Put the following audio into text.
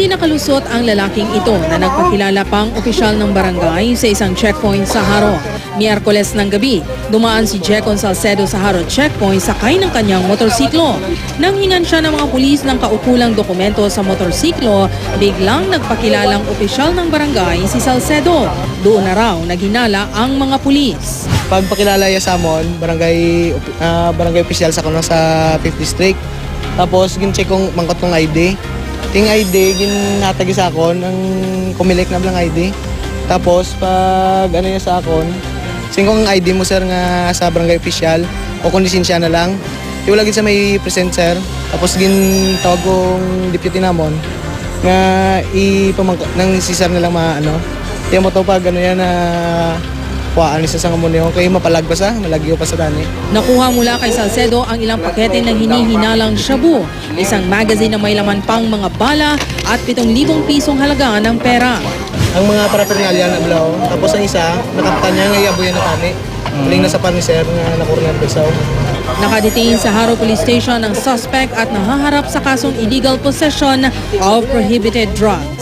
Hindi nakalusot ang lalaking ito na nagpakilala pang opisyal ng barangay sa isang checkpoint sa Haro. Miyerkules ng gabi, dumaan si Jecon Salcedo sa Haro checkpoint sakay ng kanyang motorsiklo. Nang hingan siya ng mga pulis ng kaukulang dokumento sa motorsiklo, biglang nagpakilalang opisyal ng barangay si Salcedo. Doon na raw naghinala ang mga pulis. Pagpakilala niya sa amon, barangay official sa kuno sa 5th district. Tapos gin-check kong mangkot kong ID. Ting ID ginatagi sa akon ang kumilik na blang ID. Tapos pag ano niya sa akon, singkong ID mo sir nga sa barangay official o kung lisensya na lang. Iwala gid sa may present sir. Tapos gin tawag kong deputy namon nga nang si sir na lang maano. Tiyan mo to pag ano yan na kuhaan isa sa ngamunyo kay mapalag pa sa malagyo pa sa dani. Nakuha mula kay Salcedo ang ilang pakete ng hinihinalang shabu, isang magazine na may laman pang mga bala at 7,000 pisong halaga ng pera. Ang mga paraphernalia na blaw, tapos ang isa nakaptan niya nga iabuyan na tani. Muling nasa pan ni sir nga nakurner pesaw. Nakadetain sa Haro Police Station ang suspect at nahaharap sa kasong illegal possession of prohibited drugs.